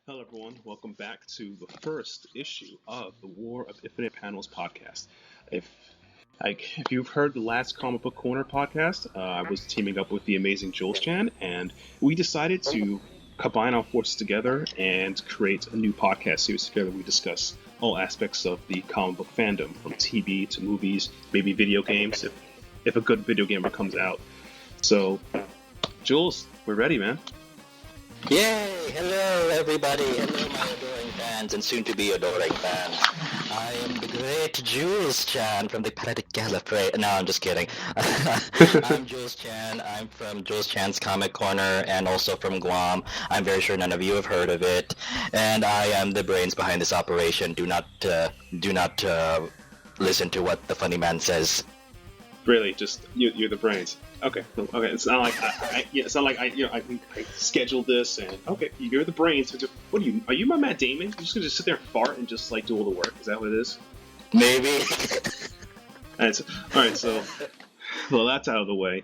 Hello, everyone. Welcome back to the first issue of the War of Infinite Panels podcast. If if you've heard the last Comic Book Corner podcast, I was teaming up with the amazing Jules Chan, and we decided to combine our forces together and create a new podcast series together. We discuss all aspects of the comic book fandom, from TV to movies, maybe video games, if a good video game ever comes out. So, Jules, we're ready, man. Yay! Hello, everybody. Hello, my adoring fans and soon-to-be adoring fans. I am the great Jules Chan from the Planet Gallifrey. No, I'm just kidding. I'm Jules Chan. I'm from Jules Chan's Comic Corner and also from Guam. I'm very sure none of you have heard of it. And I am the brains behind this operation. Do not listen to what the funny man says. Really, just you're the brains. Okay. It's not like it's not like I scheduled this and okay, you're the brains. So what are you? Are you my Matt Damon? You're just gonna sit there and fart and just like do all the work? Is that what it is? Maybe. All right. So, well, that's out of the way.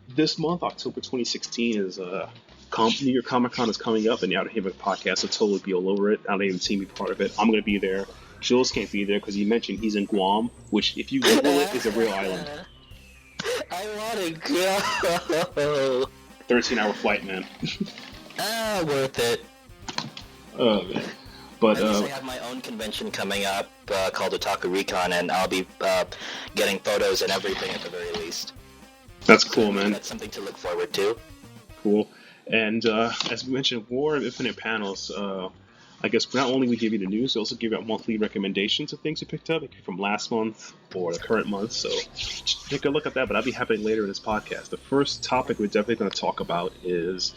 This month, October 2016, is New York Comic Con is coming up, and the Outerhaven podcast will totally be all over it. Outerhaven team be part of it. I'm gonna be there. Jules can't be there because you mentioned he's in Guam, which, if you Google it, is a real island. I want to go. 13-hour flight, man. Worth it. Oh man. But I have my own convention coming up called Otaku Recon, and I'll be getting photos and everything at the very least. That's cool, man. That's something to look forward to. Cool. And as we mentioned, War of Infinite Panels. I guess not only we give you the news, we also give out monthly recommendations of things we picked up, from last month or the current month. So take a look at that. But I'll be happening later in this podcast. The first topic we're definitely going to talk about is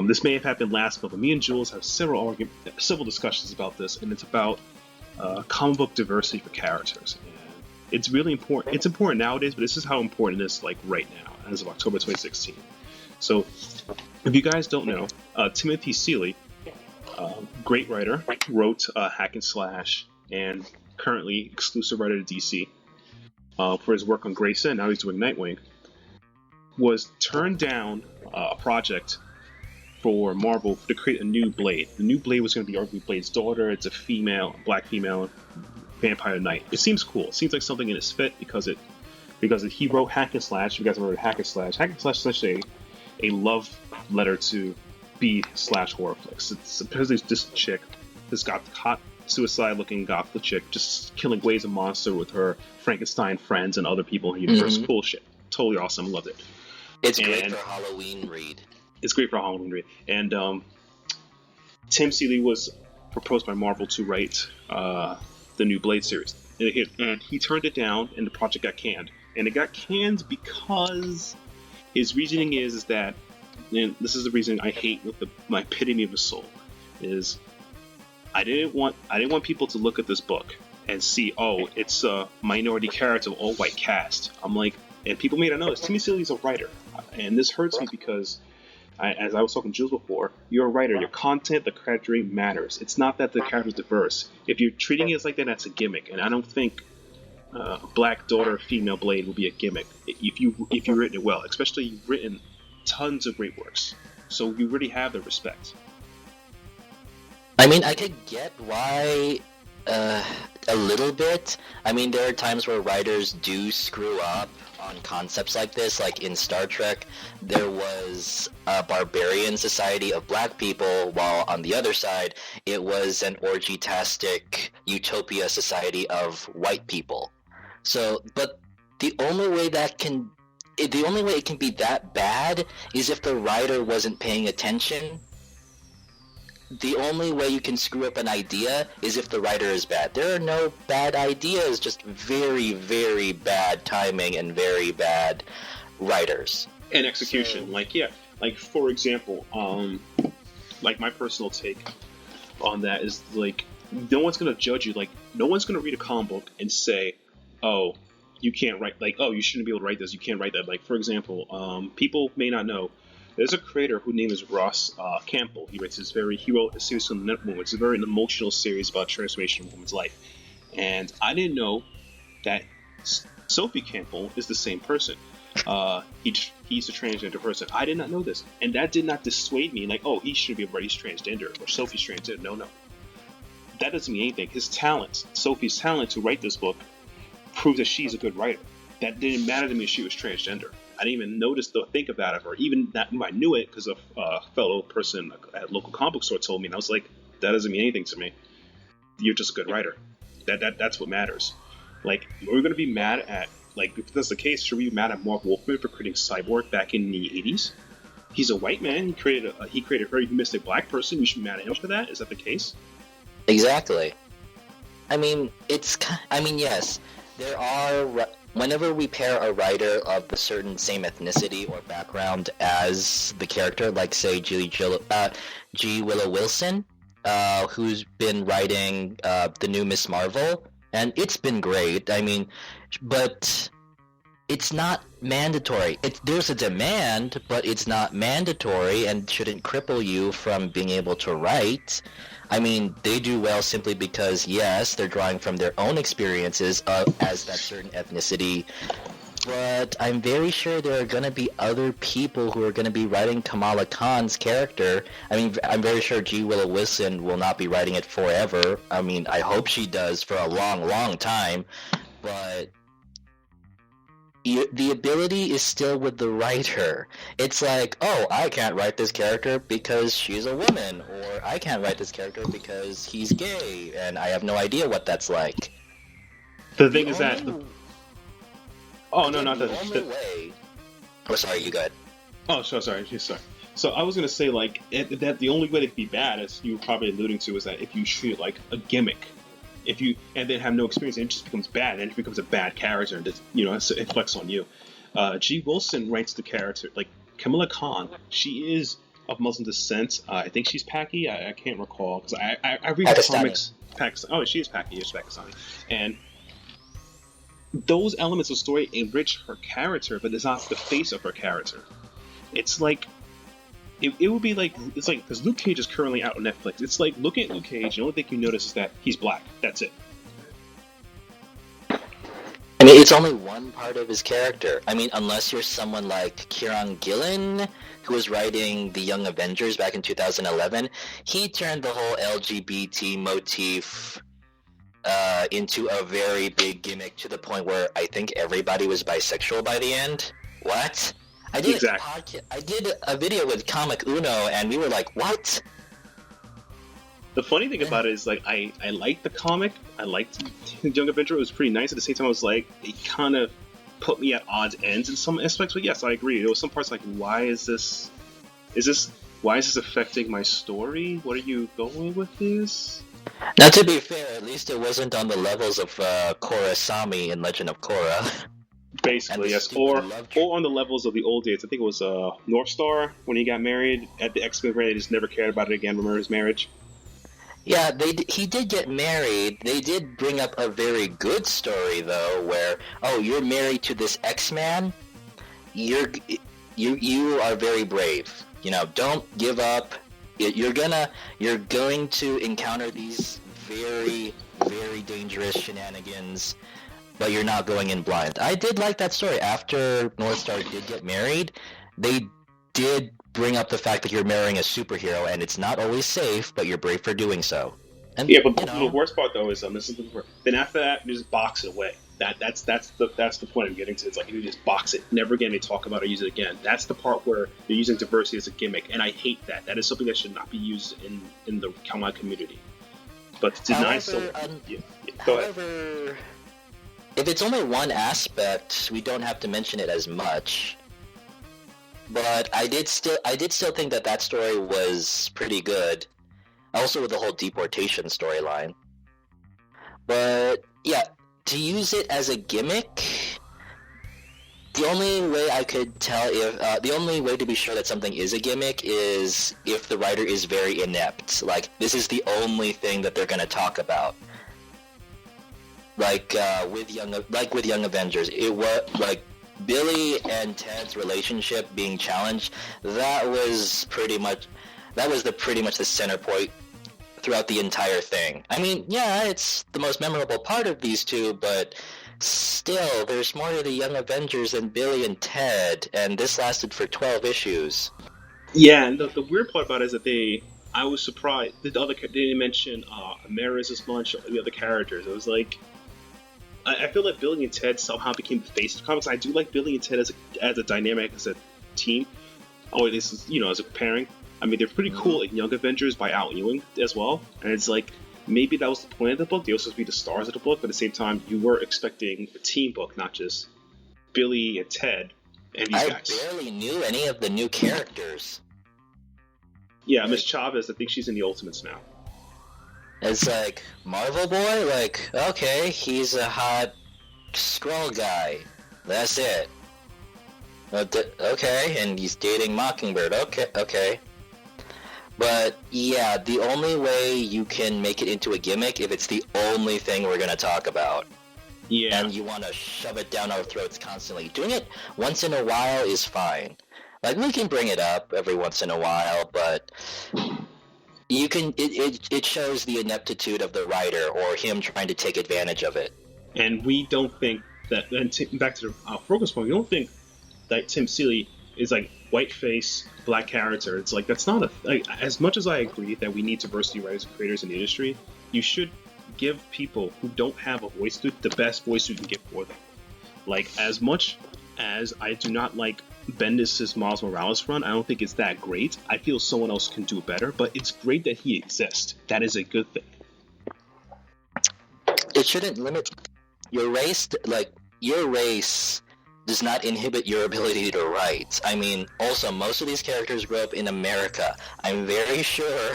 this may have happened last month, but me and Jules have several discussions about this, and it's about comic book diversity for characters. And it's really important. It's important nowadays, but this is how important it is, like right now, as of October 2016. So if you guys don't know, Timothy Seeley, great writer, wrote Hack and Slash, and currently exclusive writer to DC for his work on Grayson. Now he's doing Nightwing. Was turned down a project for Marvel to create a new Blade. The new Blade was going to be arguably Blade's daughter. It's a black female vampire knight. It seems cool. It seems like something in his fit because he wrote Hack and Slash. You guys have heard of Hack and Slash. Hack and Slash is actually a love letter to B/horror flicks. It's supposedly this chick, this hot suicide-looking goth chick, just killing waves of monster with her Frankenstein friends and other people in the universe. Cool shit. Totally awesome. Loved it. It's great for Halloween read. It's great for a Halloween read. And Tim Seeley was proposed by Marvel to write the new Blade series, and he turned it down, and the project got canned. And it got canned because his reasoning is that. And this is the reason I hate with my epitome of a soul, is I didn't want people to look at this book and see, oh, it's a minority character, all white cast. I'm like, and people may not know this, Timothy Seeley's a writer, and this hurts me because, as I was talking to Jules before, you're a writer. Your content, the character matters. It's not that the character's diverse. If you're treating it like that, that's a gimmick, and I don't think black daughter, female Blade will be a gimmick if you've written it well, especially you've written tons of great works, so you really have the respect. I mean, I could get why a little bit. I mean, there are times where writers do screw up on concepts like this. Like in Star Trek, there was a barbarian society of black people, while on the other side, it was an orgy-tastic utopia society of white people. So, but the only way it can be that bad is if the writer wasn't paying attention. The only way you can screw up an idea is if the writer is bad. There are no bad ideas, just very, very bad timing and very bad writers. And execution. So, for example, like my personal take on that is, like, no one's going to judge you. Like, no one's going to read a comic book and say, oh, you can't write, like, oh, you shouldn't be able to write this, you can't write that. Like, for example, people may not know, there's a creator whose name is Ross Campbell. He wrote a series on Netwoman. It's a very emotional series about transformation of a woman's life. And I didn't know that Sophie Campbell is the same person. he's a transgender person. I did not know this, and that did not dissuade me. Like, oh, he should be he's transgender, or Sophie's transgender. No, that doesn't mean anything. His talent, Sophie's talent to write this book, proves that she's a good writer. That didn't matter to me if she was transgender. I didn't even notice or think about it, or even that I knew it because a fellow person at a local comic book store told me, and I was like, that doesn't mean anything to me. You're just a good writer. That's what matters. Like, we're gonna be mad at, like, if that's the case, should we be mad at Mark Wolfman for creating Cyborg back in the 80s? He's a white man. He created a very humanistic black person. We should be mad at him for that. Is that the case? Exactly. I mean, yes, there are. Whenever we pair a writer of the certain same ethnicity or background as the character, like say G. Willow Wilson, who's been writing the new Miss Marvel, and it's been great. I mean, but it's not mandatory. There's a demand, but it's not mandatory and shouldn't cripple you from being able to write. I mean, they do well simply because, yes, they're drawing from their own experiences as that certain ethnicity, but I'm very sure there are going to be other people who are going to be writing Kamala Khan's character. I mean, I'm very sure G. Willow Wilson will not be writing it forever. I mean, I hope she does for a long, long time, but the ability is still with the writer. It's like, oh, I can't write this character because she's a woman, or I can't write this character because he's gay, and I have no idea what that's like. The thing is that... Oh, no, not the only way... Oh, sorry, you go ahead. Oh, sorry. So I was going to say, like, that the only way it could be bad, as you were probably alluding to, is that if you treat it like a gimmick. And then have no experience, and it just becomes bad, and it becomes a bad character, and it flex on you. G. Wilson writes the character, like Kamala Khan. She is of Muslim descent. I think she's Paki. I can't recall because I read the comics. Pakistani. Oh, she is Paki. She's Pakistani, and those elements of story enrich her character, but it's not the face of her character. It's like. It would be like, it's like, because Luke Cage is currently out on Netflix. It's like, looking at Luke Cage, the only thing you notice is that he's black. That's it. I mean, it's only one part of his character. I mean, unless you're someone like Kieran Gillen, who was writing The Young Avengers back in 2011, he turned the whole LGBT motif into a very big gimmick to the point where I think everybody was bisexual by the end. What? I did a video with Comic Uno, and we were like, what? The funny thing about it is, like, I liked the comic. I liked Young Avenger. It was pretty nice. At the same time, I was like, it kind of put me at odds ends in some aspects. But yes, I agree. There was some parts like, why is this affecting my story? What are you going with this? Now, to be fair, at least it wasn't on the levels of Korra Sami in Legend of Korra. Basically, yes. Or on the levels of the old days. I think it was North Star when he got married at the X-Men. They just never cared about it again. Remember his marriage? Yeah, he did get married. They did bring up a very good story though, where you're married to this X-Man. You are very brave. You know, don't give up. You're going to encounter these very, very dangerous shenanigans. But you're not going in blind. I did like that story. After North Star did get married, they did bring up the fact that you're marrying a superhero, and it's not always safe, but you're brave for doing so. And, yeah, but the worst part though is then after that, you just box it away. That's the point I'm getting to. It's like you just box it, never again they talk about it or use it again. That's the part where they're using diversity as a gimmick, and I hate that. That is something that should not be used in the Kamala community. But to deny someone, go ahead. If it's only one aspect, we don't have to mention it as much. But I did still think that story was pretty good. Also with the whole deportation storyline. But yeah, to use it as a gimmick, the only way I could tell the only way to be sure that something is a gimmick is if the writer is very inept. Like, this is the only thing that they're going to talk about. Like with Young Avengers, it was like Billy and Ted's relationship being challenged. That was pretty much the center point throughout the entire thing. I mean, yeah, it's the most memorable part of these two, but Still, there's more to the Young Avengers than Billy and Ted, and this lasted for 12 issues. Yeah, and the weird part about it is that I was surprised that they didn't mention Amaris as much, or the other characters. It was like, I feel like Billy and Ted somehow became the face of the comics. I do like Billy and Ted as a dynamic, as a team. Oh, this is, as a pairing. I mean, they're pretty cool in Young Avengers by Al Ewing as well. And it's like, maybe that was the point of the book. They were supposed to be the stars of the book, but at the same time, you were expecting a team book, not just Billy and Ted and these guys. I barely knew any of the new characters. Yeah, Miss Chavez, I think she's in the Ultimates now. It's like, Marvel Boy? Like, okay, he's a hot Skrull guy. That's it. Okay, and he's dating Mockingbird. Okay. But, yeah, the only way you can make it into a gimmick if it's the only thing we're going to talk about. Yeah. And you want to shove it down our throats constantly. Doing it once in a while is fine. Like, we can bring it up every once in a while, but you can. It shows the ineptitude of the writer or him trying to take advantage of it. And we don't think that. And back to the focus point, we don't think that Tim Seeley is like white face black character. It's like that's not as much as I agree that we need diversity writers and creators in the industry. You should give people who don't have a voice the best voice you can get for them. Like, as much as I do not like Bendis' Miles Morales run, I don't think it's that great. I feel someone else can do better, but it's great that he exists. That is a good thing. It shouldn't limit your race. Like, your race does not inhibit your ability to write. I mean, also, most of these characters grew up in America. I'm very sure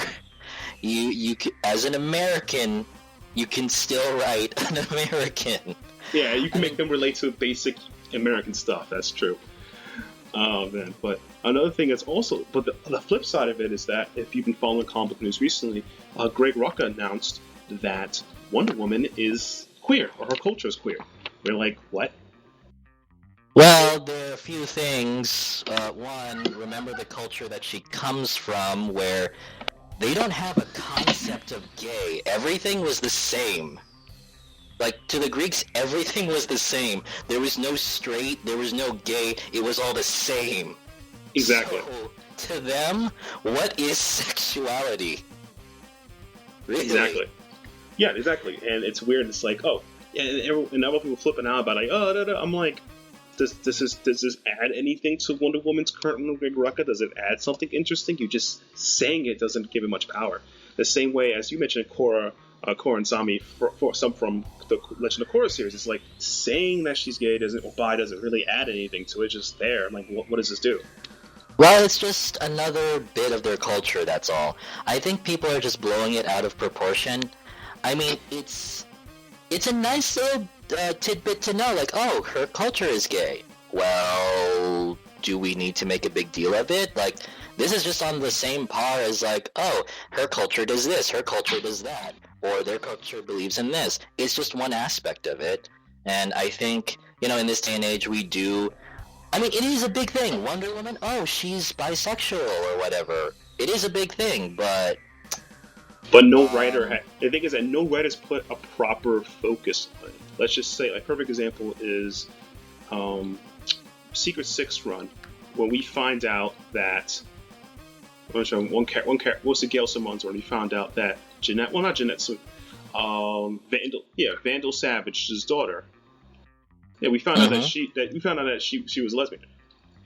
you as an American, you can still write an American. Yeah, you can make them relate to basic American stuff. That's true. Oh man! But another thing that's also, but the flip side of it is that if you've been following comic book news recently, Greg Rucka announced that Wonder Woman is queer, or her culture is queer. We're like, what? Well, there are a few things. One, remember the culture that she comes from, where they don't have a concept of gay. Everything was the same. Like, to the Greeks, everything was the same. There was no straight, there was no gay, it was all the same. Exactly. So, to them, what is sexuality? Really? Exactly. Yeah, exactly. And it's weird, it's like, oh, and other people flipping out about, like, oh, no. I'm like, does this add anything to Wonder Woman's current run, Greg Rucka? Does it add something interesting? You just saying it doesn't give it much power. The same way, as you mentioned, Korra and Sami, for some from the Legend of Korra series, it's like saying that she's gay or bi doesn't really add anything to it. It's just there. I'm like, what does this do? Well, it's just another bit of their culture, that's all. I think people are just blowing it out of proportion. I mean, it's a nice little tidbit to know, like, oh, her culture is gay. Well, do we need to make a big deal of it? Like, this is just on the same par as, like, oh, her culture does this, her culture does that, or their culture believes in this. It's just one aspect of it. And I think, in this day and age, we do... I mean, it is a big thing. Wonder Woman, oh, she's bisexual or whatever. It is a big thing, but... But no writer... the thing is that no writer's put a proper focus on it. Let's just say, like, perfect example is Secret Six run, when we find out that... what's the Gail Simmons when we found out that Vandal Savage's daughter. Yeah, we found out that she was lesbian,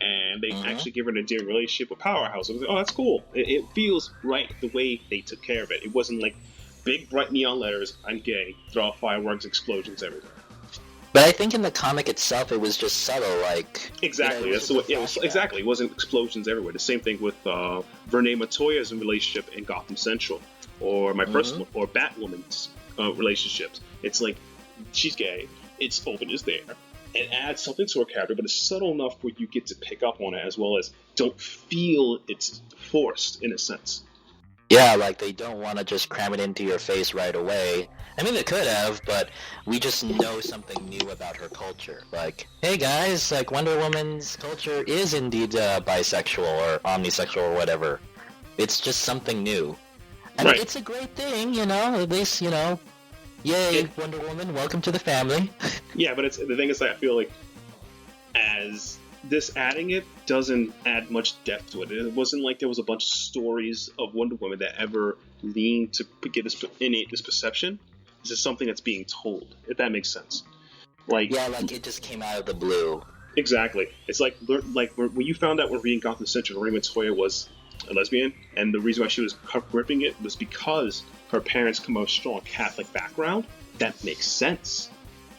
and they actually gave her an endearing relationship with Powerhouse. I was like, oh, that's cool. It feels right the way they took care of it. It wasn't like big bright neon letters, I'm gay, throw out fireworks, explosions everywhere. But I think in the comic itself, it was just subtle, like... Exactly, exactly. It wasn't explosions everywhere. The same thing with Vernee Montoya's relationship in Gotham Central, or my personal, or Batwoman's relationships. It's like, she's gay, it's open, it's there. It adds something to her character, but it's subtle enough where you get to pick up on it, as well as don't feel it's forced, in a sense. Yeah, like, they don't want to just cram it into your face right away. I mean, they could have, but we just know something new about her culture. Like, hey guys, like, Wonder Woman's culture is indeed bisexual or omnisexual or whatever. It's just something new. I mean, it's a great thing, at least, Yay, Wonder Woman, welcome to the family. Yeah, but the thing is that I feel like as this adding it doesn't add much depth to it. It wasn't like there was a bunch of stories of Wonder Woman that ever leaned to get this perception. This is something that's being told, if that makes sense. Like, yeah, like it just came out of the blue. Exactly. It's like when you found out Marie in Gotham Central, Marie Montoya was a lesbian, and the reason why she was gripping it was because her parents come from a strong Catholic background. That makes sense.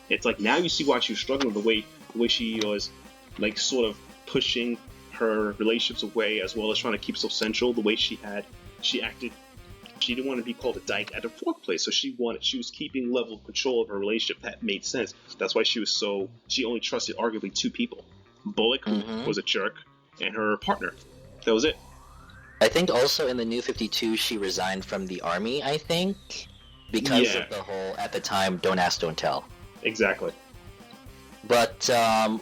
It's like now you see why she was struggling the way she was, like, sort of pushing her relationships away, as well as trying to keep so central. The way she acted, she didn't want to be called a dyke at her workplace, so she was keeping level of control of her relationship. That made sense. That's why she only trusted arguably two people: Bullock, who was a jerk, and her partner. That was it. I think also in the New 52 she resigned from the army, I think, because of the whole, at the time, don't ask, don't tell. Exactly. But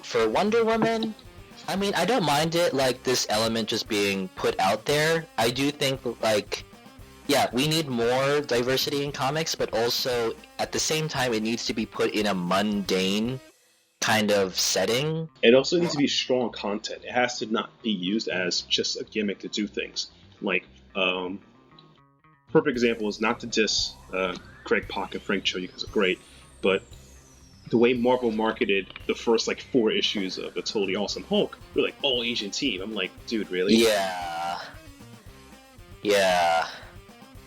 for Wonder Woman, I mean, I don't mind it, like, this element just being put out there. I do think, like, yeah, we need more diversity in comics, but also, at the same time, it needs to be put in a mundane kind of setting. It also needs to be strong content. It has to not be used as just a gimmick to do things. Like, perfect example is, not to diss Greg Pak and Frank Cho, you guys are great, but the way Marvel marketed the first, like, 4 issues of the Totally Awesome Hulk, we're like, all Asian team. I'm like, dude, really? Yeah.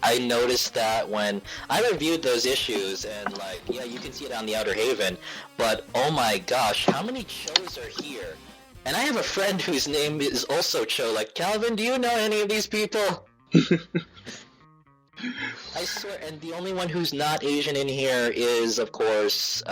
I noticed that when I reviewed those issues, and, like, yeah, you can see it on the Outerhaven, but oh my gosh, how many Chos are here? And I have a friend whose name is also Cho. Like, Calvin, do you know any of these people? I swear, and the only one who's not Asian in here is, of course,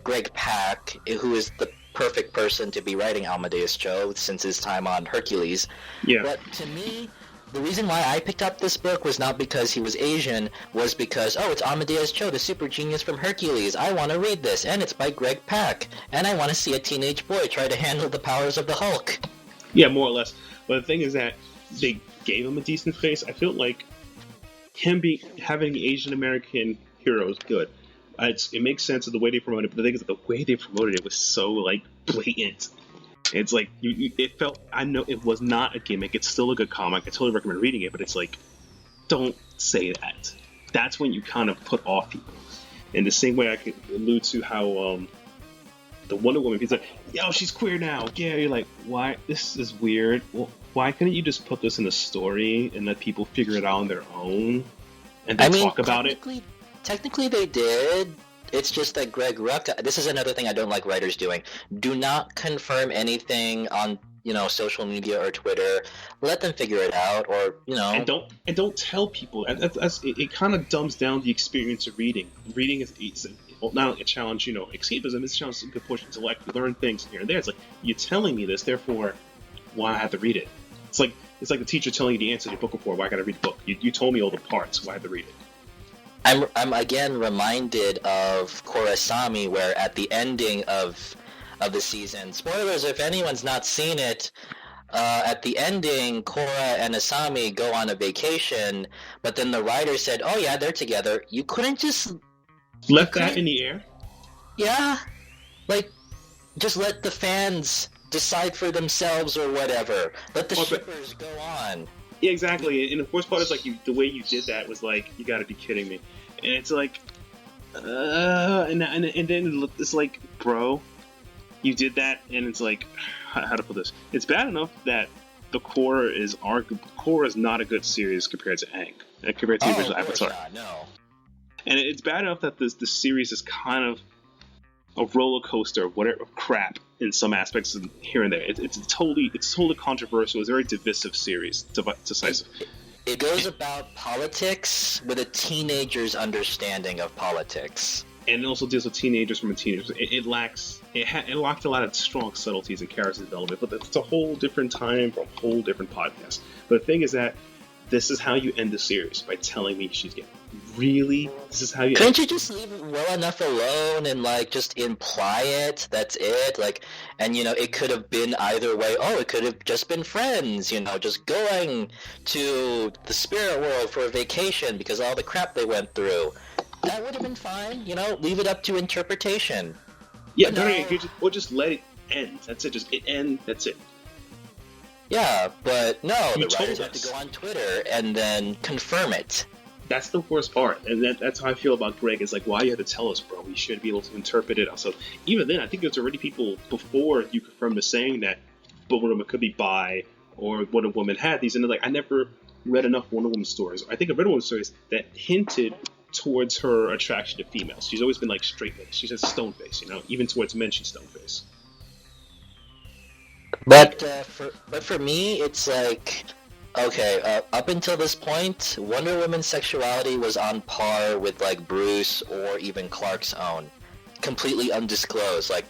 Greg Pak, who is the perfect person to be writing Amadeus Cho since his time on Hercules. Yeah. But to me, the reason why I picked up this book was not because he was Asian, was because, oh, it's Amadeus Cho, the super genius from Hercules. I want to read this, and it's by Greg Pak, and I want to see a teenage boy try to handle the powers of the Hulk. Yeah, more or less. But the thing is that they gave him a decent face. I feel like having Asian American heroes good. It makes sense of the way they promoted it, but the thing is that the way they promoted it was so, like, blatant. It's like it felt. I know it was not a gimmick. It's still a good comic. I totally recommend reading it, but it's like, don't say that. That's when you kind of put off people. In the same way, I could allude to how the Wonder Woman, he's like, yo, she's queer now. Yeah, you're like, why? This is weird. Well, why couldn't you just put this in the story and let people figure it out on their own and then talk about it? Technically, they did. It's just that Greg Ruck, this is another thing I don't like writers doing. Do not confirm anything on, social media or Twitter. Let them figure it out, or, And don't tell people. It kind of dumbs down the experience of reading. Reading is not only a challenge, escapism. It's a challenge to push intellect, learn things here and there. It's like, you're telling me this, therefore, why I have to read it? It's like the teacher telling you the answer to your book report. Why I got to read the book? You told me all the parts. Why I have to read it? I'm again reminded of Korasami, where at the ending of the season, spoilers if anyone's not seen it, at the ending, Korra and Asami go on a vacation, but then the writer said, oh yeah, they're together. You couldn't just... Left that in the air? Yeah. Like, just let the fans decide for themselves or whatever. Let the shippers go on. Yeah, exactly. And the worst part is, like, the way you did that was like, you gotta be kidding me. And it's like, and then it's like, bro, you did that, and it's like, how to put this? It's bad enough that the Korra is not a good series compared to Aang, compared to the original Avatar. No. And it's bad enough that the series is kind of a roller coaster of whatever crap in some aspects here and there. It's totally controversial. It's a very divisive series, decisive. It goes about politics with a teenager's understanding of politics, and it also deals with teenagers from a teenager. It lacked a lot of strong subtleties in character development, but it's a whole different time for a whole different podcast. But the thing is that this is how you end the series, by telling me she's gay. Really? This is how you... Couldn't you just leave it well enough alone and, like, just imply it? That's it? Like, and, it could have been either way. Oh, it could have just been friends, just going to the spirit world for a vacation because of all the crap they went through. that would have been fine. Leave it up to interpretation. Yeah, But better no. yet, or just let it end. That's it. Just it end. That's it. Yeah, but no, You the told writers have to us. go on Twitter and then confirm it. That's the worst part, and that's how I feel about Greg. It's like, why you had to tell us, bro? We should be able to interpret it. Also, even then, I think there's already people before you confirmed the saying that Wonder Woman could be bi or Wonder Woman had these, and like I never read enough Wonder Woman stories. I think I've read Wonder Woman stories that hinted towards her attraction to females. She's always been like straight face. She's a stone face, Even towards men, she's stone face. But for me, it's like, okay, up until this point, Wonder Woman's sexuality was on par with like Bruce or even Clark's own, completely undisclosed. Like,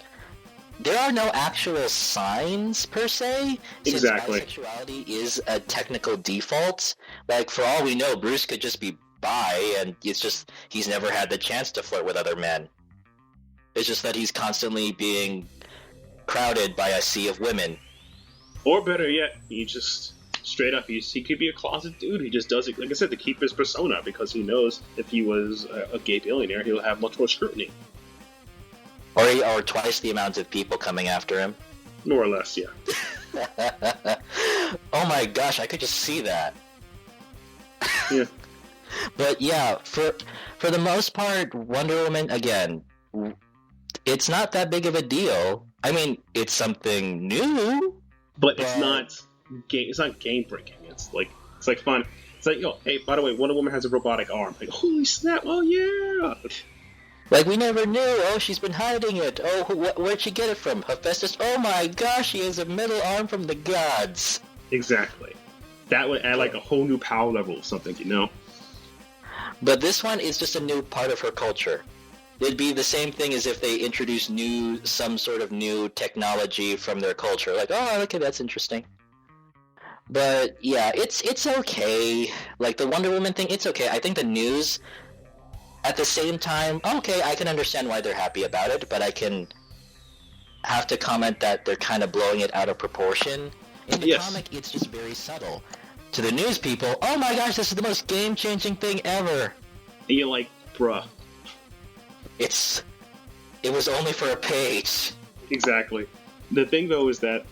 there are no actual signs per se, since Exactly. bisexuality is a technical default. Like, for all we know, Bruce could just be bi, and it's just he's never had the chance to flirt with other men. It's just that he's constantly being crowded by a sea of women. Or better yet, he just straight up he could be a closet dude. He just does it, like I said, to keep his persona because he knows if he was a gay billionaire, he'll have much more scrutiny. Or twice the amount of people coming after him. More or less, yeah. Oh my gosh, I could just see that. Yeah. But yeah, for the most part, Wonder Woman, again, it's not that big of a deal. I mean, it's something new, But it's not game breaking. It's like fun. It's like, yo, hey, by the way, Wonder Woman has a robotic arm. Like, holy snap! Oh yeah. Like, we never knew. Oh, she's been hiding it. Oh, where'd she get it from? Hephaestus? Oh my gosh, she has a metal arm from the gods. Exactly. That would add like a whole new power level or something. But this one is just a new part of her culture. It'd be the same thing as if they introduced some sort of new technology from their culture. Like, oh, okay, that's interesting. But yeah, it's okay. Like the Wonder Woman thing, it's okay. I think the news, at the same time, okay, I can understand why they're happy about it, but I can have to comment that they're kind of blowing it out of proportion. In the comic, it's just very subtle. To the news people, oh my gosh, this is the most game-changing thing ever. And you're like, bruh. It was only for a page. Exactly. The thing though is that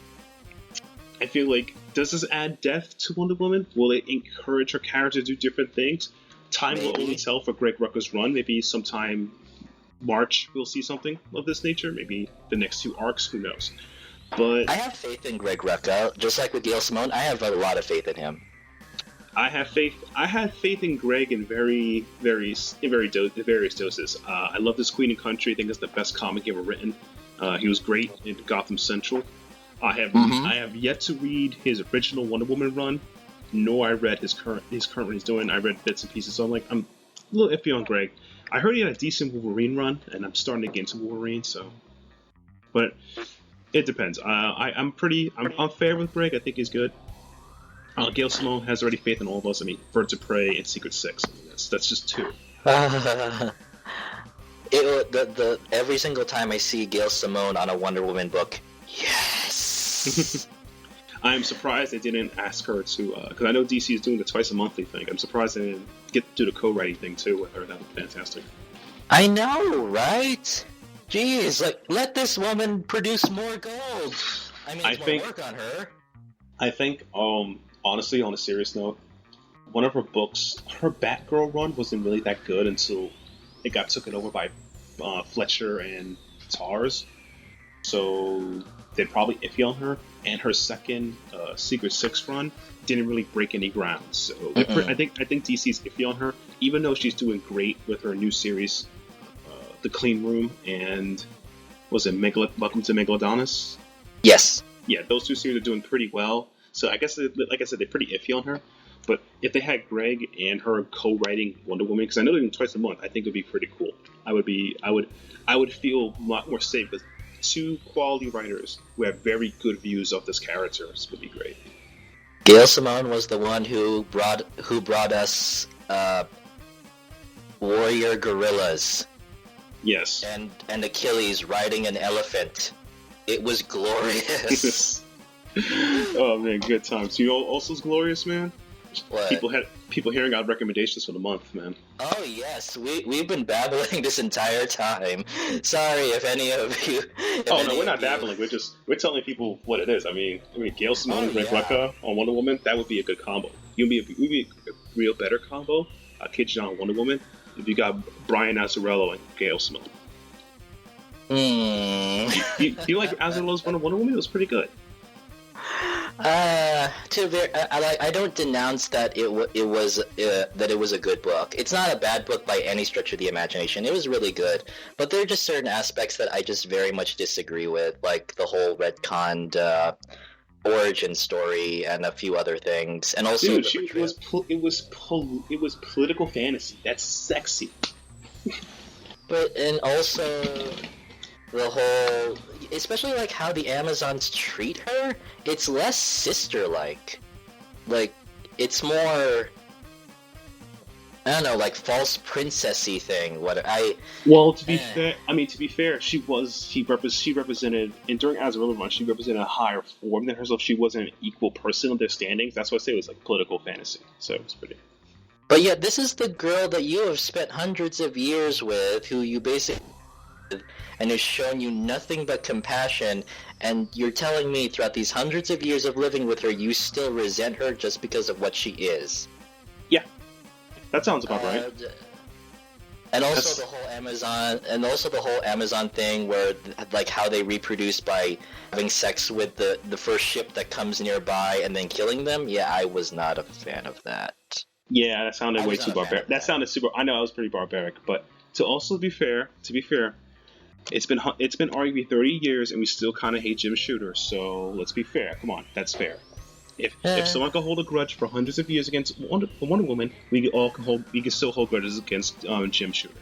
I feel like, does this add depth to Wonder Woman? Will it encourage her character to do different things? Time will only tell for Greg Rucka's run. Maybe sometime March we'll see something of this nature. Maybe the next 2 arcs. Who knows? But I have faith in Greg Rucka, just like with Gail Simone. I have a lot of faith in him. I have faith in Greg in various doses. I love this Queen and Country. I think it's the best comic ever written. He was great in Gotham Central. I have yet to read his original Wonder Woman run, nor I read his current one he's doing. I read bits and pieces, so I'm a little iffy on Greg. I heard he had a decent Wolverine run, and I'm starting to get into Wolverine. But it depends. I'm fair with Greg. I think he's good. Gail Simone has already faith in all of us. I mean, Birds of Prey and Secret Six. I mean, that's just 2. Every single time I see Gail Simone on a Wonder Woman book, yes. I'm surprised they didn't ask her to, because I know DC is doing the twice a monthly thing. I'm surprised they didn't get to do the co-writing thing too with her. That would be fantastic. I know, right? Jeez, like, let this woman produce more gold. I mean, it's more work on her. I think, honestly, on a serious note, one of her books, her Batgirl run wasn't really that good until it got taken over by Fletcher and Tars. So they're probably iffy on her. And her second Secret Six run didn't really break any ground. So I think DC's iffy on her, even though she's doing great with her new series, The Clean Room, and was it Welcome to Megalodonus? Yes. Yeah, those 2 series are doing pretty well. So I guess, like I said, they're pretty iffy on her. But if they had Greg and her co-writing Wonder Woman, because I know they're doing twice a month, I think it would be pretty cool. I would feel a lot more safe with 2 quality writers who have very good views of this character. This would be great. Gail Simone was the one who brought us warrior gorillas. Yes. And Achilles riding an elephant. It was glorious. Oh man, good times. You know, also is glorious, man. What? People hearing our recommendations for the month, man. Oh yes, we've been babbling this entire time. Sorry if any of you. Oh no, we're not babbling. We're telling people what it is. I mean, Gail Simone and Rick Rucka on Wonder Woman. That would be a good combo. Would be a real better combo. Kid John on Wonder Woman. If you got Brian Azzarello and Gail Simone. You like Azzarello's Wonder Woman? It was pretty good. I don't denounce that it was a good book. It's not a bad book by any stretch of the imagination. It was really good, but there are just certain aspects that I just very much disagree with, like the whole retconned origin story and a few other things, and also it was political fantasy. That's sexy. And also the whole, especially like how the Amazons treat her, it's less sister-like. Like, it's more, I don't know, like false princessy thing. To be fair, she represented, and during Azzarello run, she represented a higher form than herself. She wasn't an equal person of their standings. That's why I say it was like political fantasy. So it's pretty. But yet, this is the girl that you have spent hundreds of years with, who you basically, and has shown you nothing but compassion, and you're telling me throughout these hundreds of years of living with her, you still resent her just because of what she is. Yeah, that sounds about right. And also the whole Amazon thing, where like how they reproduce by having sex with the first ship that comes nearby and then killing them. Yeah, I was not a fan of that. Yeah, that sounded way too barbaric. That sounded super. I know I was pretty barbaric, but to be fair, it's been arguably 30 years, and we still kind of hate Jim Shooter. So let's be fair. Come on, that's fair. If someone can hold a grudge for hundreds of years against Wonder Woman, we can still hold grudges against Jim Shooter.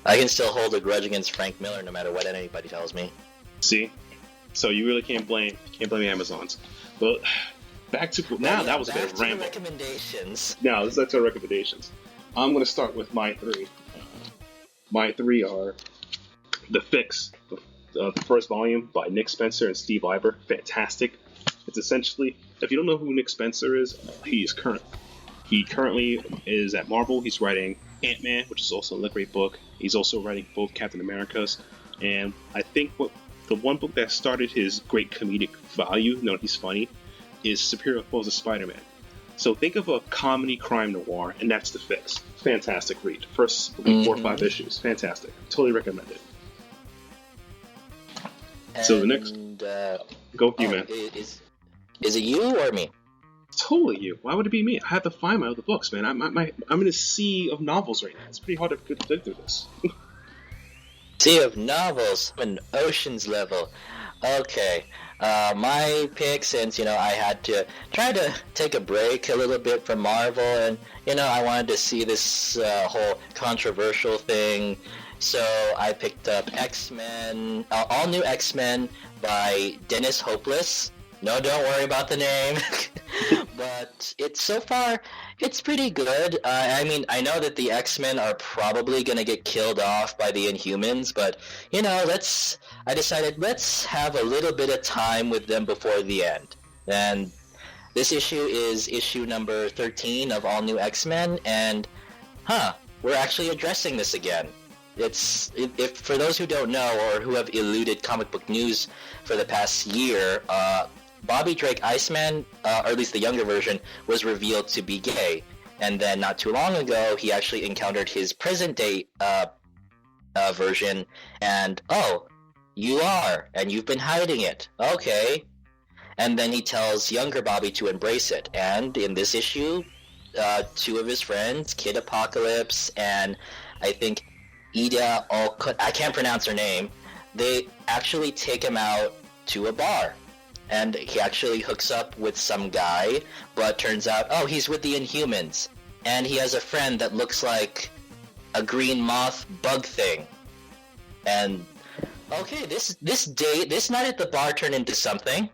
I can still hold a grudge against Frank Miller, no matter what anybody tells me. See, so you really can't blame Amazons. But back to that was a bit of ramble. Recommendations. Now let's get to our recommendations. I'm going to start with my three. My three are The Fix, the first volume by Nick Spencer and Steve Iber. Fantastic. It's essentially, if you don't know who Nick Spencer is, he currently is at Marvel. He's writing Ant-Man, which is also a great book. He's also writing both Captain Americas, and I think the one book that started his great comedic value, he's funny, is Superior Foes of Spider-Man. So think of a comedy crime noir, and that's The Fix. Fantastic read. First 4 or 5 issues. Fantastic. Totally recommend it. So the next, go with you, man. Is it you or me? Totally you. Why would it be me? I have to find my other books, man. I'm in a sea of novels right now. It's pretty hard to get through this. Sea of novels, an ocean's level. Okay. My pick, since I had to try to take a break a little bit from Marvel, and I wanted to see this whole controversial thing. So I picked up X-Men, all new X-Men by Dennis Hopeless. No, don't worry about the name. But so far, it's pretty good. I mean, I know that the X-Men are probably going to get killed off by the Inhumans, but, I decided let's have a little bit of time with them before the end. And this issue is issue number 13 of All New X-Men, and, we're actually addressing this again. If for those who don't know or who have eluded comic book news for the past year, Bobby Drake Iceman, or at least the younger version, was revealed to be gay. And then not too long ago, he actually encountered his present-day version, and, oh, you are, and you've been hiding it. Okay. And then he tells younger Bobby to embrace it. And in this issue, 2 of his friends, Kid Apocalypse and I think Ida, I can't pronounce her name, they actually take him out to a bar. And he actually hooks up with some guy, but turns out, he's with the Inhumans. And he has a friend that looks like a green moth bug thing. And, okay, this night at the bar turned into something.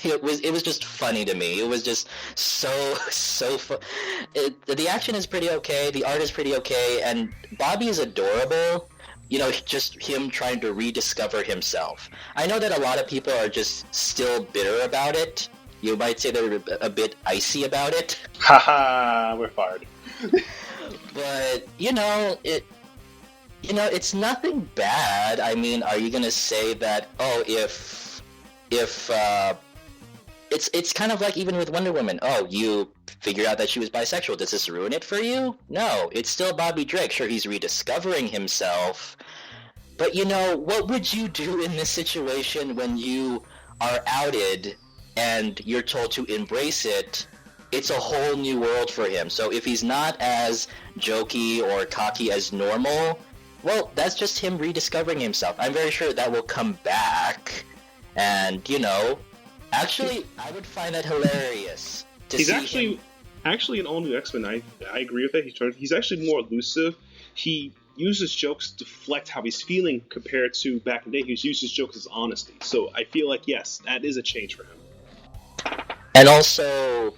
It was just funny to me. It was just so fun. The action is pretty okay, the art is pretty okay, and Bobby is adorable. Just him trying to rediscover himself. I know that a lot of people are just still bitter about it. You might say they're a bit icy about it. Haha, we're fired. But it's nothing bad. I mean, are you gonna say that? Oh, if it's kind of like even with Wonder Woman. Oh, you figured out that she was bisexual. Does this ruin it for you? No, it's still Bobby Drake. Sure, he's rediscovering himself. But what would you do in this situation when you are outed and you're told to embrace it? It's a whole new world for him. So if he's not as jokey or cocky as normal, well, that's just him rediscovering himself. I'm very sure that will come back. And, actually, I would find that hilarious. He's actually an all-new X-Men. I agree with that. He's actually more elusive. He uses jokes to deflect how he's feeling compared to back in the day. He uses jokes as honesty. So I feel like, yes, that is a change for him. And also,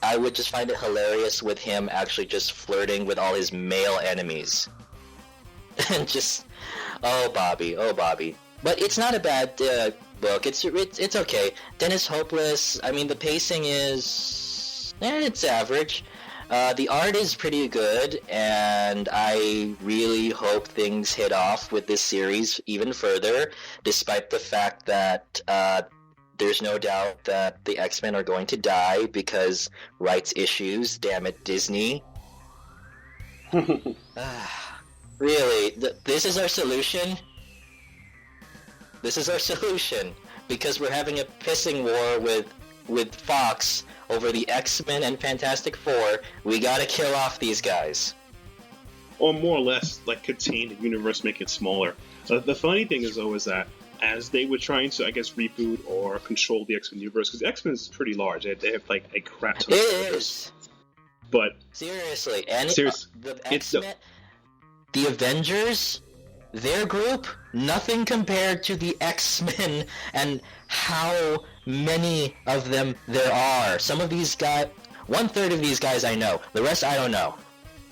I would just find it hilarious with him actually just flirting with all his male enemies. And just, oh Bobby. But it's not a bad book. It's okay. Dennis Hopeless, I mean, the pacing is, it's average. The art is pretty good, and I really hope things hit off with this series even further, despite the fact that there's no doubt that the X-Men are going to die because rights issues. Damn it, Disney. Really, this is our solution? This is our solution, because we're having a pissing war with Fox over the X-Men and Fantastic Four. We gotta kill off these guys. Or more or less, like, contain the universe, make it smaller. The funny thing is, though, is that as they were trying to, I guess, reboot or control the X-Men universe, because X-Men is pretty large. They have, like, a crap ton of characters. But seriously, and the X-Men, the Avengers, their group, nothing compared to the X-Men and how many of them there are. Some of these guys, 1/3 of these guys I know. The rest I don't know.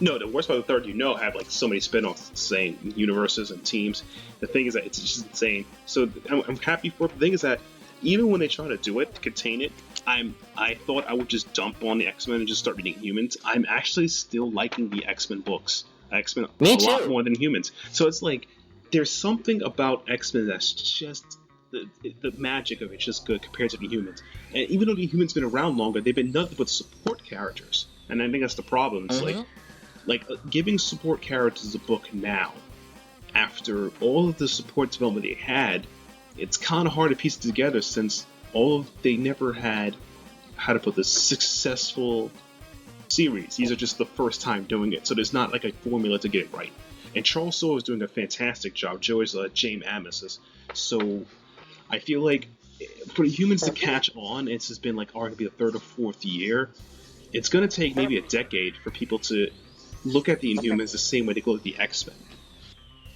No, the worst part of the third have like so many spin-offs, insane universes and teams. The thing is that it's just insane. So I'm happy for it. The thing is that even when they try to do it, to contain it, I thought I would just dump on the X-Men and just start reading Humans. I'm actually still liking the X-Men books. X-Men Me a too. lot more than Humans. So it's like there's something about X-Men that's just the magic of it's just good compared to the Humans. And even though the Humans been around longer, they've been nothing but support characters. And I think that's the problem. It's like giving support characters a book now, after all of the support development they had, it's kind of hard to piece it together since they never had, how to put this, successful series. These are just the first time doing it, so there's not like a formula to get it right. And Charles Soule is doing a fantastic job. Joe is James Amos. So I feel like for the Humans to catch on, it's just been like arguably the third or fourth year. It's going to take maybe a decade for people to look at the Inhumans the same way they look at the X-Men.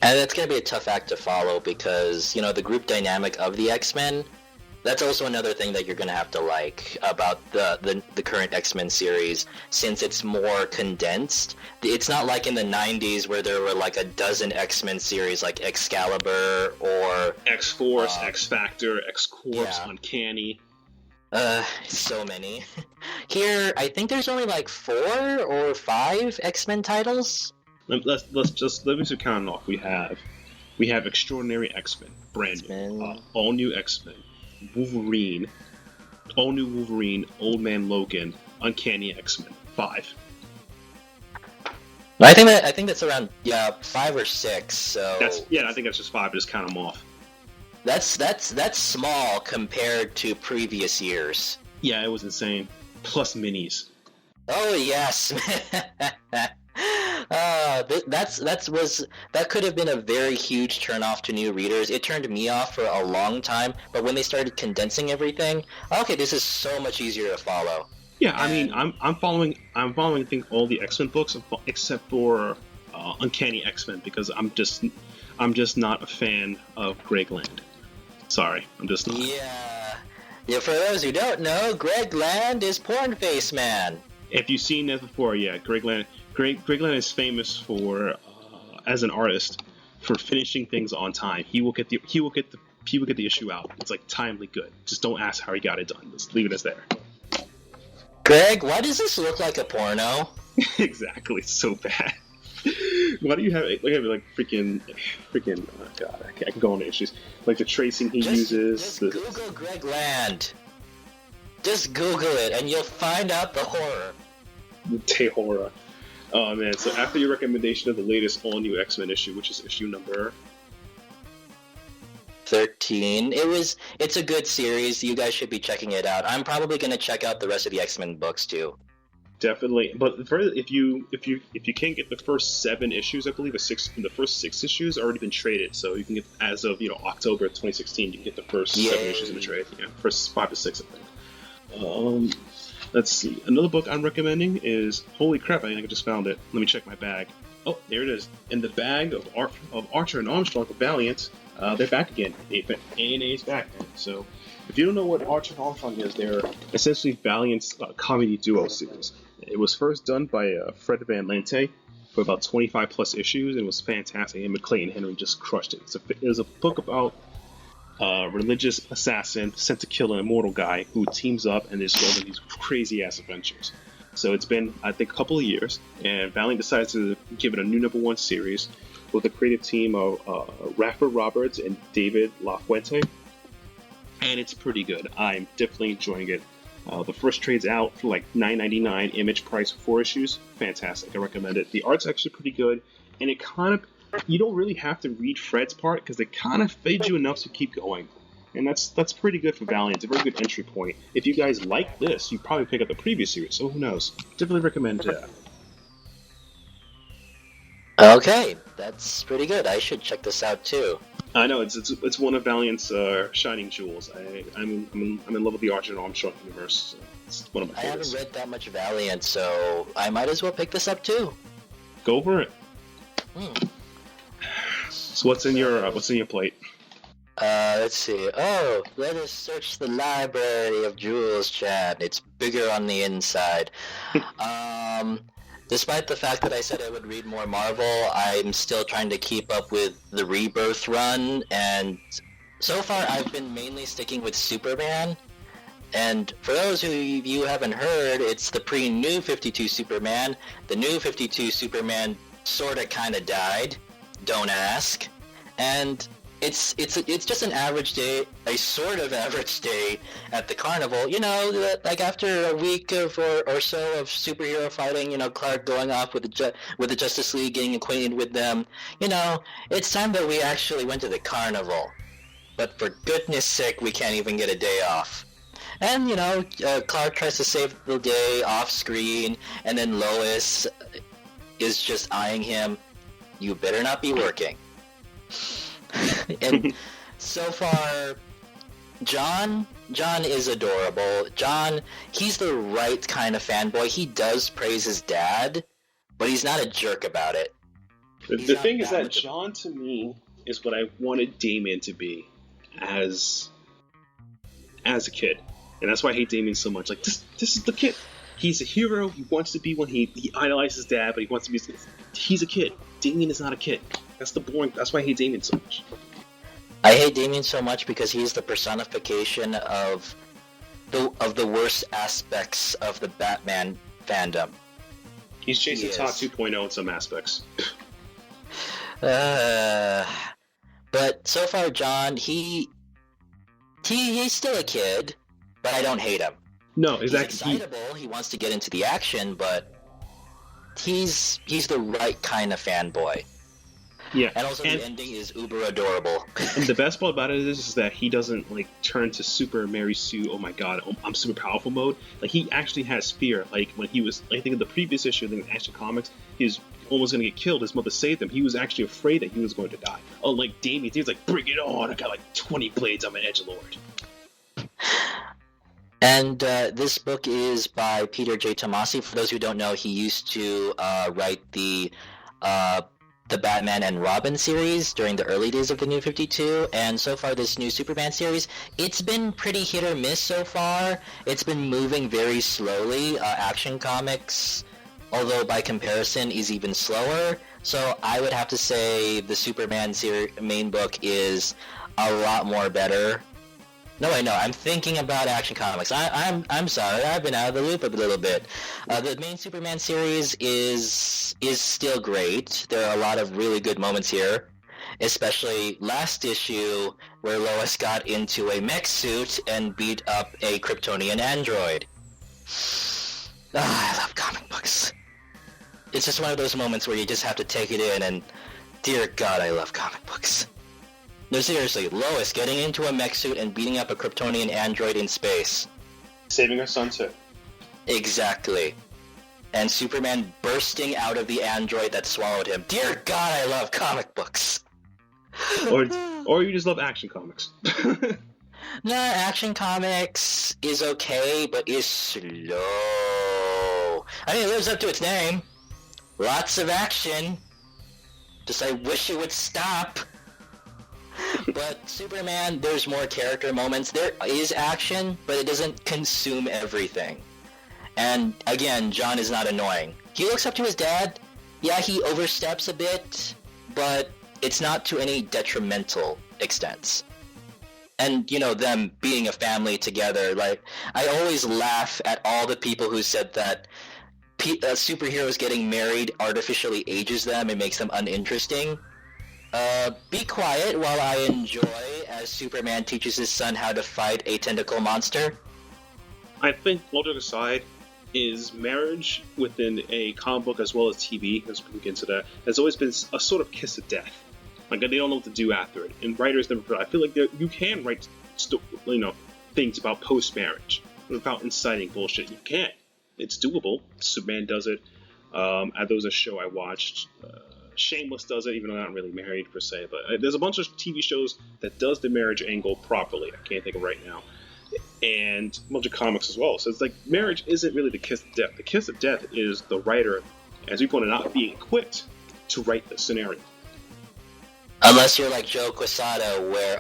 And that's going to be a tough act to follow because, the group dynamic of the X-Men, that's also another thing that you're going to have to like about the current X-Men series, since it's more condensed. It's not like in the 90s where there were like a dozen X-Men series like Excalibur or X-Force, X-Factor, X-Corps, Uncanny. So many. Here, I think there's only like 4 or 5 X-Men titles. Let me just count off. We have Extraordinary X-Men, brand new, all new X-Men, Wolverine, all new Wolverine, Old Man Logan, Uncanny X-Men, 5. I think that's around 5 or 6. So I think that's just 5. Just count them off. That's small compared to previous years. Yeah, it was insane. Plus minis. Oh yes. That could have been a very huge turnoff to new readers. It turned me off for a long time, but when they started condensing everything, okay, this is so much easier to follow. Yeah, I mean, I'm following I think all the X-Men books except for Uncanny X-Men because I'm just not a fan of Greg Land. Sorry, I'm just not. Yeah. For those who don't know, Greg Land is Porn Face Man. If you've seen that before, yeah, Greg Land is famous for, as an artist, for finishing things on time. He will get the people get the issue out. It's like timely good. Just don't ask how he got it done. Just leave it as there. Greg, why does this look like a porno? Exactly. It's so bad. Why do you have it? Look at it, like freaking. Oh God, I can go on the issues. Like the tracing he uses. Just Google Greg Land. Just Google it, and you'll find out the horror. Horror. Oh man! So after your recommendation of the latest all-new X-Men issue, which is issue number 13. It's a good series. You guys should be checking it out. I'm probably going to check out the rest of the X-Men books too. Definitely, but if you can't get the first 7 issues, I believe the first 6 issues already been traded, so you can get as of October 2016, you can get the first 7 issues in the trade. Yeah, first 5 to 6, I think. Let's see. Another book I'm recommending is holy crap! I think I just found it. Let me check my bag. Oh, there it is. In the bag of Archer and Armstrong of Valiant. They're back again. A&A is back. So, if you don't know what Archer and Armstrong is, they're essentially Valiant's comedy duo series. It was first done by Fred Van Lente for about 25 plus issues, and it was fantastic. And McClay and Henry just crushed it. It was a book about a religious assassin sent to kill an immortal guy who teams up and just goes on these crazy ass adventures. So it's been, I think, a couple of years, and Valiant decides to give it a new #1 series with a creative team of Rafa Roberts and David LaFuente, and it's pretty good. I'm definitely enjoying it. The first trade's out for like $9.99, image price, 4 issues. Fantastic. I recommend it. The art's actually pretty good, and it kind of, you don't really have to read Fred's part because it kind of fades you enough to keep going. And that's pretty good for Valiant. It's a very good entry point. If you guys like this, you probably pick up the previous series, so who knows? Definitely recommend that. Okay, that's pretty good. I should check this out too. I know it's one of Valiant's shining jewels. I'm in love with the Archer and Armstrong universe. So it's one of my favorites. I haven't read that much Valiant, so I might as well pick this up too. Go for it. So what's in your plate? Let's see. Oh, let us search the library of jewels, Chad. It's bigger on the inside. Despite the fact that I said I would read more Marvel, I'm still trying to keep up with the Rebirth run, and so far I've been mainly sticking with Superman. And for those who you haven't heard, it's the pre-New 52 Superman. The New 52 Superman sorta kinda died. Don't ask. And it's just an average day, a sort of average day at the carnival. You know, like after a week or so of superhero fighting, you know, Clark going off with the Justice League, getting acquainted with them. You know, it's time that we actually went to the carnival. But for goodness sake, we can't even get a day off. And, you know, Clark tries to save the day off screen, and then Lois is just eyeing him. You better not be working. And so far, John is adorable. John, he's the right kind of fanboy. He does praise his dad, but he's not a jerk about it. The thing is that John, to me, is what I wanted Damien to be as a kid. And that's why I hate Damien so much. Like, this is the kid. He's a hero. He wants to be one. He idolizes his dad, but he wants to be... He's a kid. Damien is not a kid. That's why I hate Damien so much. I hate Damien so much because he's the personification of the worst aspects of the Batman fandom. He's Jason Todd 2.0 in some aspects. But so far, John, he's still a kid, but I don't hate him. No, exactly. He's excitable. He wants to get into the action, but he's the right kind of fanboy. Yeah, and also the ending is uber adorable. And the best part about it is that he doesn't like turn to Super Mary Sue. Oh my God, I'm super powerful mode. Like he actually has fear. Like when he was, I think in the previous issue, in Action Comics, he was almost going to get killed. His mother saved him. He was actually afraid that he was going to die. Unlike Damien, he was like, "Bring it on! I got like 20 blades. I'm an edgelord." And this book is by Peter J. Tomasi. For those who don't know, he used to write the Batman and Robin series during the early days of the New 52, and so far this new Superman series, it's been pretty hit or miss so far. It's been moving very slowly. Action Comics, although by comparison, is even slower. So I would have to say the Superman main book is a lot more better. No, wait, no. I'm thinking about Action Comics. I'm sorry. I've been out of the loop a little bit. The main Superman series is still great. There are a lot of really good moments here, especially last issue where Lois got into a mech suit and beat up a Kryptonian android. I love comic books. It's just one of those moments where you just have to take it in, and dear God, I love comic books. No, seriously, Lois getting into a mech suit and beating up a Kryptonian android in space. Saving her son too. Exactly. And Superman bursting out of the android that swallowed him. Dear God, I love comic books. Or you just love Action Comics. Nah, Action Comics is okay, but is slow. I mean, it lives up to its name. Lots of action. Just I wish it would stop. But Superman, there's more character moments. There is action, but it doesn't consume everything. And again, John is not annoying. He looks up to his dad. Yeah, he oversteps a bit, but it's not to any detrimental extents. And, you know, them being a family together, like, I always laugh at all the people who said that superheroes getting married artificially ages them and makes them uninteresting. Be quiet while I enjoy as Superman teaches his son how to fight a tentacle monster. I think, all joking aside, is marriage within a comic book as well as TV, as we get into that, has always been a sort of kiss of death. Like, they don't know what to do after it. And writers never... I feel like you can write, things about post-marriage without inciting bullshit. You can. It's doable. Superman does it. There was a show I watched... Shameless does it, even though they're not really married per se, but there's a bunch of TV shows that does the marriage angle properly. I can't think of right now. And a bunch of comics as well. So it's like, marriage isn't really the kiss of death. The kiss of death is the writer, as we pointed out, being equipped to write the scenario. Unless you're like Joe Quesada, where,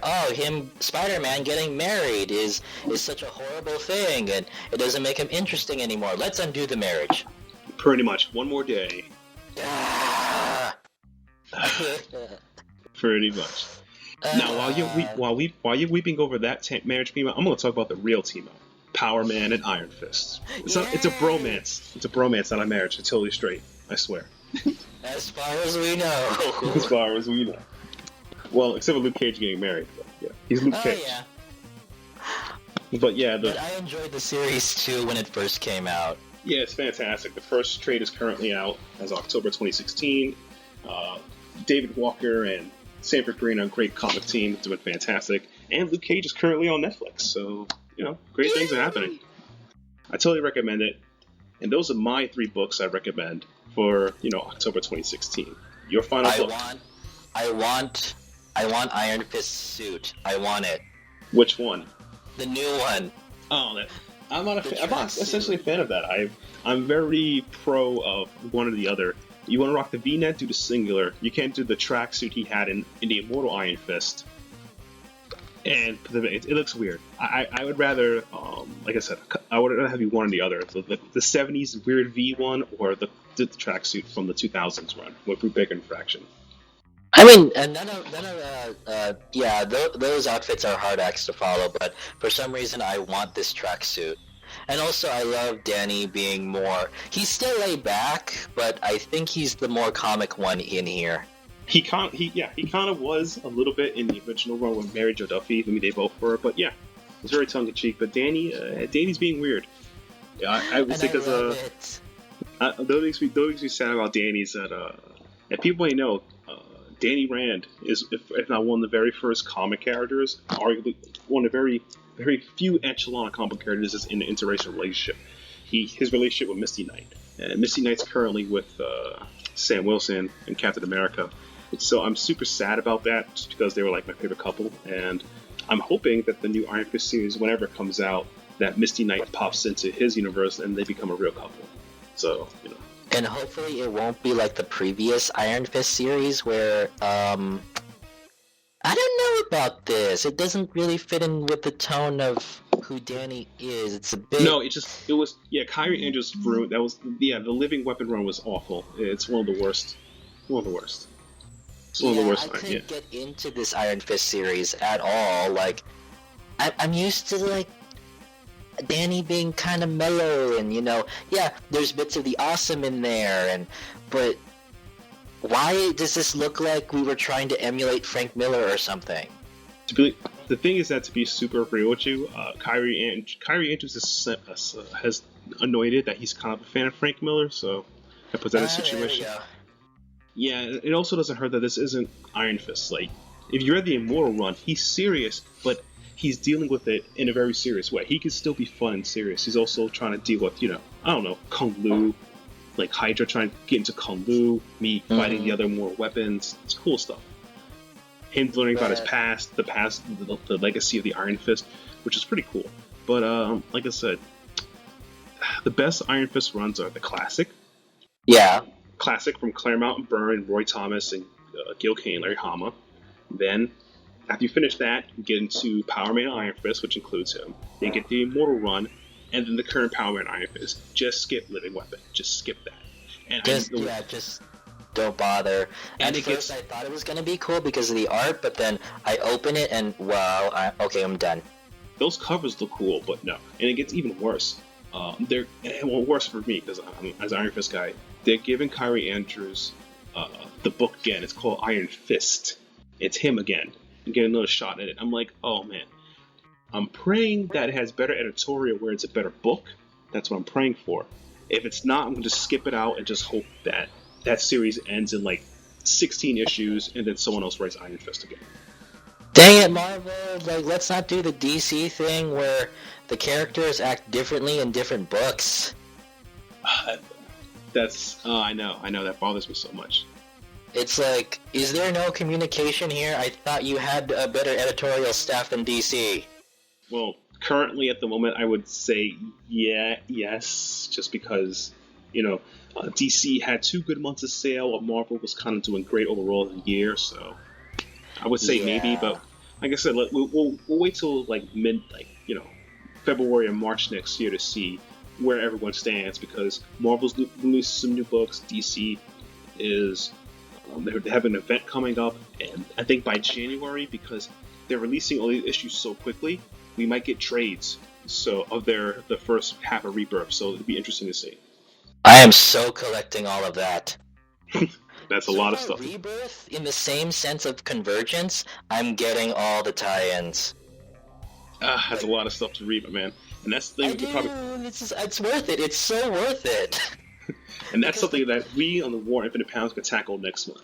Spider-Man getting married is such a horrible thing, and it doesn't make him interesting anymore. Let's undo the marriage. Pretty much. One more day. Pretty much. Now, while you're weeping over that marriage team, I'm going to talk about the real team up: Power Man and Iron Fist. It's a bromance. It's a bromance, not a marriage. It's totally straight. I swear. As far as we know. As far as we know. Well, except for Luke Cage getting married. But yeah, he's Luke Cage. Yeah. But yeah, but I enjoyed the series too when it first came out. Yeah, it's fantastic. The first trade is currently out as October 2016. David Walker and Sanford Green are a great comic team, doing fantastic. And Luke Cage is currently on Netflix, so, great things are happening. I totally recommend it. And those are my 3 books I recommend for, October 2016. Your final book. I want Iron Fist's suit. I want it. Which one? The new one. Oh, I'm not essentially a fan of that. I'm very pro of one or the other. You want to rock the V-neck, do the singular. You can't do the tracksuit he had in the Immortal Iron Fist. And it looks weird. I would rather, like I said, I would rather have you one or the other. The 70s weird V one, or the tracksuit from the 2000s run with Bruce Baker and Fraction. I mean, those outfits are hard acts to follow, but for some reason I want this tracksuit. And also, I love Danny being more... He's still laid back, but I think he's the more comic one in here. He kind of was a little bit in the original run with Mary Jo Duffy. I mean, they both were, but yeah, it's very tongue-in-cheek. But Danny's being weird. Yeah, I would say because the other things we said about Danny is that, and people may know, Danny Rand is, if not one of the very first comic characters, arguably one of the very few echelon comic characters is in an interracial relationship. His relationship with Misty Knight. And Misty Knight's currently with Sam Wilson and Captain America. So I'm super sad about that, just because they were like my favorite couple. And I'm hoping that the new Iron Fist series, whenever it comes out, that Misty Knight pops into his universe and they become a real couple. So, And hopefully it won't be like the previous Iron Fist series where, I don't know about this. It doesn't really fit in with the tone of who Danny is. It's a bit... No, Kyrie Andrews' run, the Living Weapon run was awful. It's one of the worst. It's one of the worst. I couldn't get into this Iron Fist series at all. Like, I'm used to like Danny being kind of mellow, and there's bits of the awesome in there, but why does this look like we were trying to emulate Frank Miller or something? The thing is that, to be super real with you, Kyrie Andrews has anointed that he's kind of a fan of Frank Miller, so that puts that in a situation. Yeah, it also doesn't hurt that this isn't Iron Fist. Like, if you read the Immortal run, he's serious, but he's dealing with it in a very serious way. He can still be fun and serious. He's also trying to deal with, Kung Lu, like Hydra trying to get into Kung Lu, me fighting the other more weapons. It's cool stuff. Him learning about his past, the legacy of the Iron Fist, which is pretty cool. But like I said, the best Iron Fist runs are the classic. Yeah. Classic from Claremont and Byrne, Roy Thomas, and Gil Kane, Larry Hama. Then, after you finish that, you get into Power Man Iron Fist, which includes him. Then you get the Immortal run, and then the current Power Man Iron Fist. Just skip Living Weapon. Just skip that. And just don't bother. At first, I thought it was going to be cool because of the art, but then I open it and, wow, I'm done. Those covers look cool, but no. And it gets even worse. Worse for me, because I'm, as an Iron Fist guy, they're giving Kyrie Andrews the book again. It's called Iron Fist. It's him again. And getting another shot at it. I'm like, oh man. I'm praying that it has better editorial where it's a better book. That's what I'm praying for. If it's not, I'm going to skip it out and just hope that that series ends in like 16 issues and then someone else writes Iron Fist again. Dang it, Marvel! Like, let's not do the DC thing where the characters act differently in different books. I know that bothers me so much. It's like, is there no communication here? I thought you had a better editorial staff than DC. Well, currently at the moment, I would say yes, just because, DC had 2 good months of sale, while Marvel was kind of doing great overall the year, so I would say maybe, but like I said, we'll wait till February or March next year to see where everyone stands, because Marvel's released some new books, DC is they have an event coming up, and I think by January, because they're releasing all these issues so quickly, we might get trades of the first half of Rebirth, so it'll be interesting to see. I am so collecting all of that. That's a lot of stuff. Rebirth, in the same sense of Convergence, I'm getting all the tie-ins. That's a lot of stuff to read, man. And that's the thing. It's worth it. It's so worth it. And that's something that we on the War Infinite Pounds can tackle next month.